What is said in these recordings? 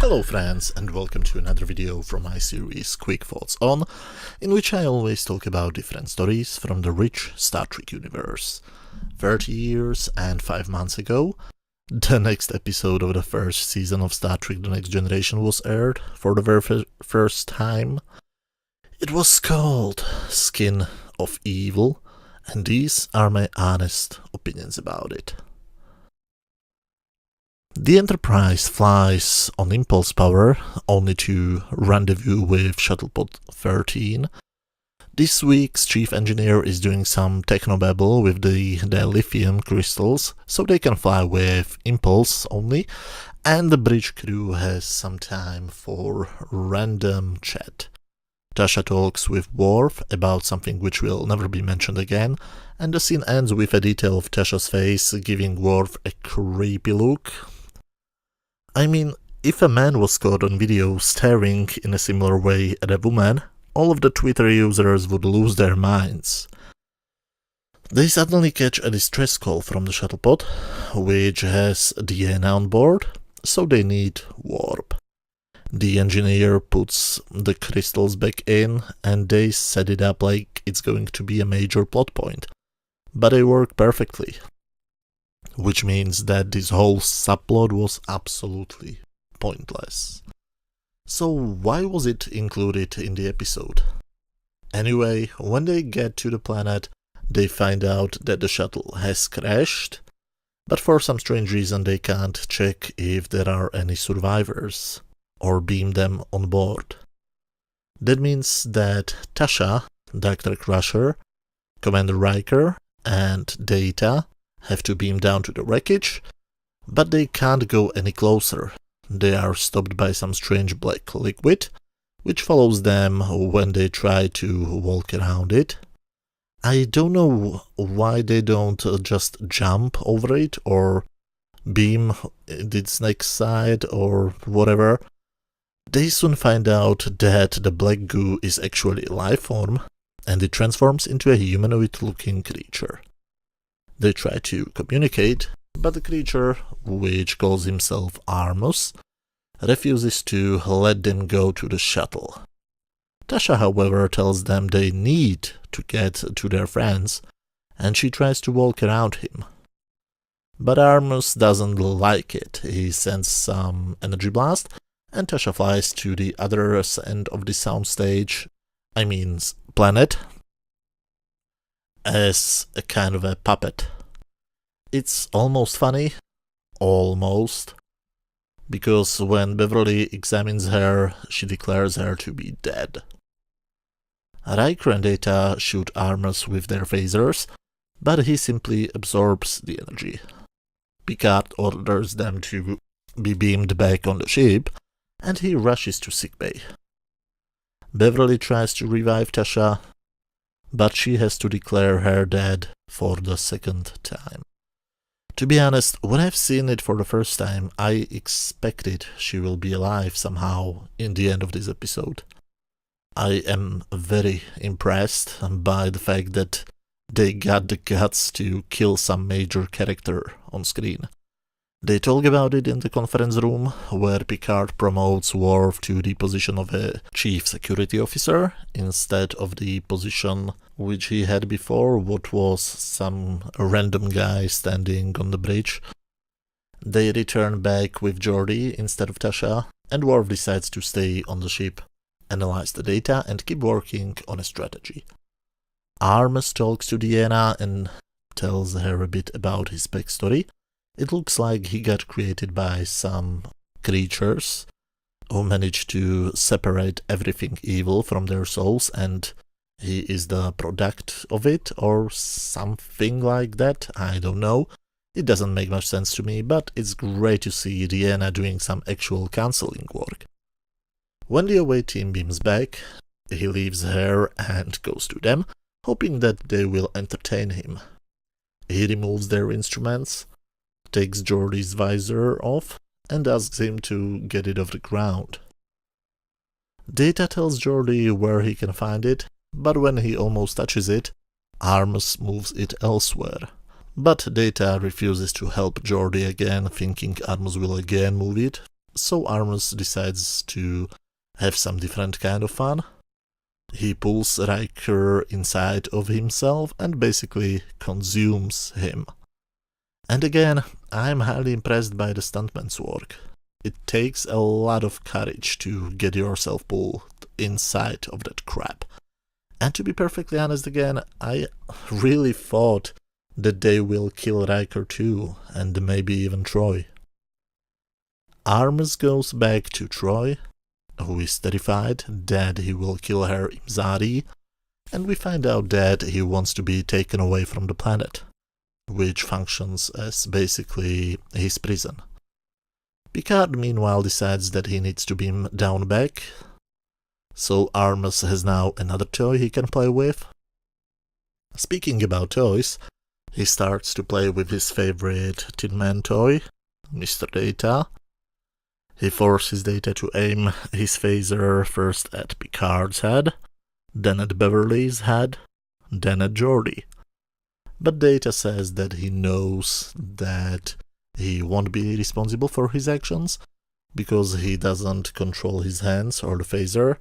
Hello friends, and welcome to another video from my series Quick Thoughts On, in which I always talk about different stories from the rich Star Trek universe. 30 years and 5 months ago, the next episode of the first season of Star Trek The Next Generation was aired for the very first time. It was called Skin of Evil, and these are my honest opinions about it. The Enterprise flies on impulse power, only to rendezvous with Shuttlepod 13. This week's chief engineer is doing some technobabble with the lithium crystals, so they can fly with impulse only, and the bridge crew has some time for random chat. Tasha talks with Worf about something which will never be mentioned again, and the scene ends with a detail of Tasha's face giving Worf a creepy look. I mean, if a man was caught on video staring in a similar way at a woman, all of the Twitter users would lose their minds. They suddenly catch a distress call from the Shuttlepod, which has Deanna on board, so they need warp. The engineer puts the crystals back in, and they set it up like it's going to be a major plot point. But they work perfectly. Which means that this whole subplot was absolutely pointless. So why was it included in the episode? Anyway, when they get to the planet, they find out that the shuttle has crashed, but for some strange reason they can't check if there are any survivors, or beam them on board. That means that Tasha, Dr. Crusher, Commander Riker, and Data have to beam down to the wreckage, but they can't go any closer. They are stopped by some strange black liquid, which follows them when they try to walk around it. I don't know why they don't just jump over it or beam its next side or whatever. They soon find out that the black goo is actually a life form, and it transforms into a humanoid-looking creature. They try to communicate, but the creature, which calls himself Armus, refuses to let them go to the shuttle. Tasha, however, tells them they need to get to their friends, and she tries to walk around him. But Armus doesn't like it. He sends some energy blast, and Tasha flies to the other end of the soundstage, planet, as a kind of a puppet. It's almost funny, because when Beverly examines her, she declares her to be dead. Riker and Data shoot Armus with their phasers, but he simply absorbs the energy. Picard orders them to be beamed back on the ship, and he rushes to sickbay. Beverly tries to revive Tasha, but she has to declare her dead for the second time. To be honest, when I've seen it for the first time, I expected she will be alive somehow in the end of this episode. I am very impressed by the fact that they got the guts to kill some major character on screen. They talk about it in the conference room, where Picard promotes Worf to the position of a chief security officer, instead of the position which he had before, what was some random guy standing on the bridge. They return back with Geordi instead of Tasha, and Worf decides to stay on the ship, analyze the data, and keep working on a strategy. Armus talks to Deanna and tells her a bit about his backstory. It looks like he got created by some creatures who managed to separate everything evil from their souls, and he is the product of it, or something like that. I don't know. It doesn't make much sense to me, but it's great to see Deanna doing some actual counseling work. When the away team beams back, he leaves her and goes to them, hoping that they will entertain him. He removes their instruments, takes Geordi's visor off, and asks him to get it off the ground. Data tells Geordi where he can find it, but when he almost touches it, Armus moves it elsewhere. But Data refuses to help Geordi again, thinking Armus will again move it, so Armus decides to have some different kind of fun. He pulls Riker inside of himself and basically consumes him. And again, I'm highly impressed by the stuntman's work. It takes a lot of courage to get yourself pulled inside of that crap. And to be perfectly honest again, I really thought that they will kill Riker too, and maybe even Troi. Armus goes back to Troi, who is terrified that he will kill her Imzadi, and we find out that he wants to be taken away from the planet, which functions as basically his prison. Picard meanwhile decides that he needs to beam down back, so Armus has now another toy he can play with. Speaking about toys, he starts to play with his favorite Tin Man toy, Mr. Data. He forces Data to aim his phaser first at Picard's head, then at Beverly's head, then at Geordi. But Data says that he knows that he won't be responsible for his actions, because he doesn't control his hands or the phaser,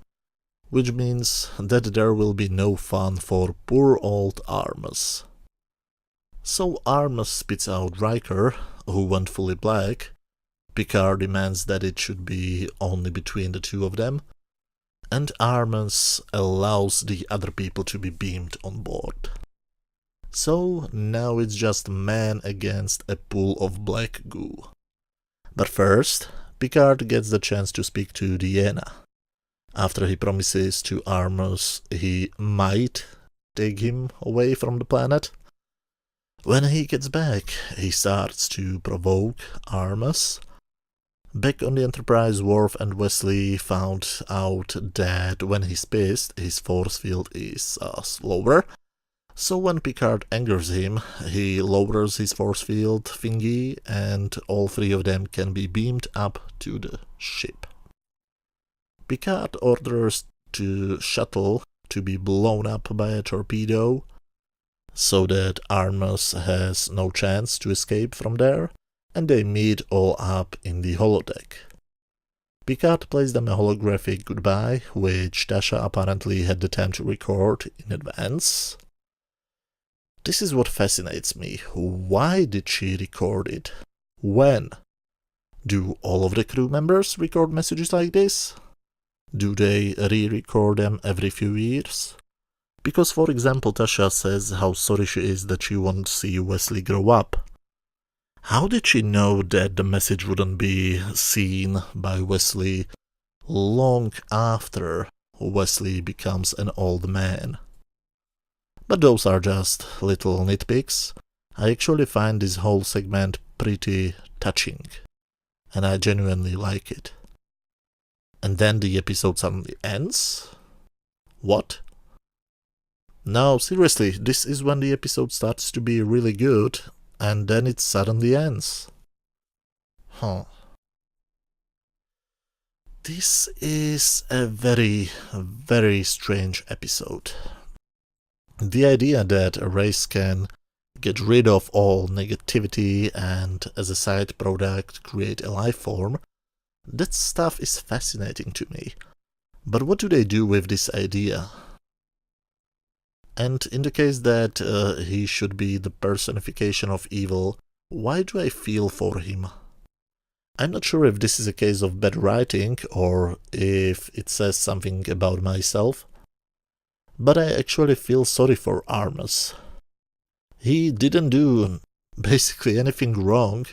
which means that there will be no fun for poor old Armus. So Armus spits out Riker, who went fully black. Picard demands that it should be only between the two of them, and Armus allows the other people to be beamed on board. So now it's just man against a pool of black goo. But first, Picard gets the chance to speak to Deanna. After he promises to Armus he might take him away from the planet. When he gets back, he starts to provoke Armus. Back on the Enterprise, Worf and Wesley found out that when he's pissed, his force field is slower. So when Picard angers him, he lowers his force field thingy, and all three of them can be beamed up to the ship. Picard orders the shuttle to be blown up by a torpedo, so that Armus has no chance to escape from there, and they meet all up in the holodeck. Picard plays them a holographic goodbye, which Tasha apparently had the time to record in advance. This is what fascinates me. Why did she record it? When? Do all of the crew members record messages like this? Do they re-record them every few years? Because, for example, Tasha says how sorry she is that she won't see Wesley grow up. How did she know that the message wouldn't be seen by Wesley long after Wesley becomes an old man? But those are just little nitpicks. I actually find this whole segment pretty touching, and I genuinely like it. And then the episode suddenly ends? What? No, seriously, this is when the episode starts to be really good, and then it suddenly ends. Huh. This is a very, very strange episode. The idea that a race can get rid of all negativity and, as a side product, create a life form, that stuff is fascinating to me. But what do they do with this idea? And in the case that he should be the personification of evil, why do I feel for him? I'm not sure if this is a case of bad writing or if it says something about myself, but I actually feel sorry for Armus. He didn't do basically anything wrong,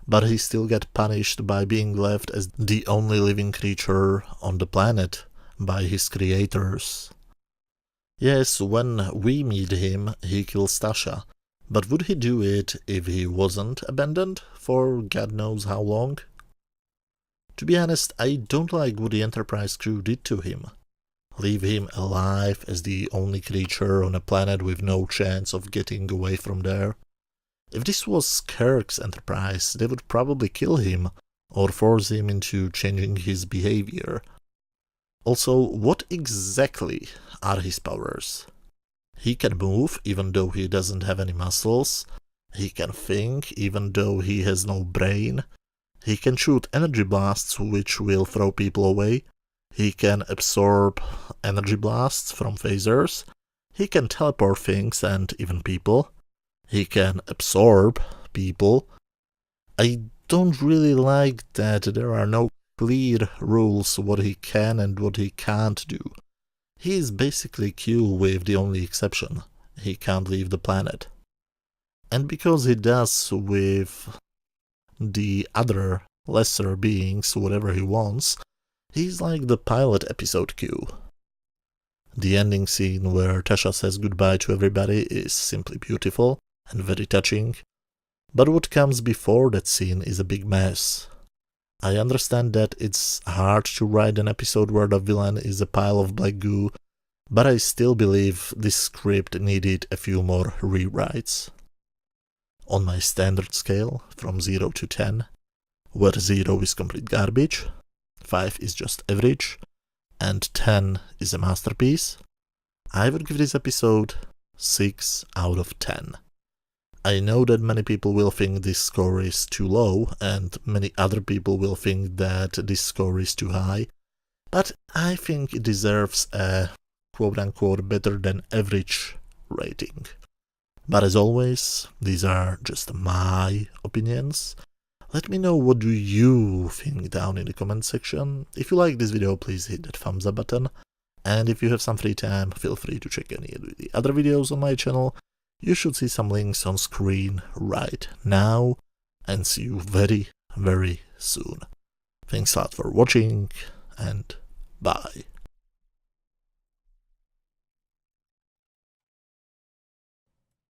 but he still got punished by being left as the only living creature on the planet by his creators. Yes, when we meet him, he kills Tasha, but would he do it if he wasn't abandoned for God knows how long? To be honest, I don't like what the Enterprise crew did to him. Leave him alive as the only creature on a planet with no chance of getting away from there. If this was Kirk's Enterprise, they would probably kill him or force him into changing his behavior. Also, what exactly are his powers? He can move even though he doesn't have any muscles. He can think even though he has no brain. He can shoot energy blasts which will throw people away. He can absorb energy blasts from phasers. He can teleport things and even people. He can absorb people. I don't really like that there are no clear rules what he can and what he can't do. He is basically Q with the only exception: he can't leave the planet. And because he does with the other lesser beings whatever he wants, he's like the pilot episode Q. The ending scene where Tasha says goodbye to everybody is simply beautiful and very touching, but what comes before that scene is a big mess. I understand that it's hard to write an episode where the villain is a pile of black goo, but I still believe this script needed a few more rewrites. On my standard scale, from 0 to 10, where 0 is complete garbage, 5 is just average, and 10 is a masterpiece, I would give this episode 6 out of 10. I know that many people will think this score is too low, and many other people will think that this score is too high, but I think it deserves a quote-unquote better than average rating. But as always, these are just my opinions. Let me know what do you think down in the comment section. If you like this video, please hit that thumbs up button. And if you have some free time, feel free to check any of the other videos on my channel. You should see some links on screen right now. And see you very, very soon. Thanks a lot for watching, and bye.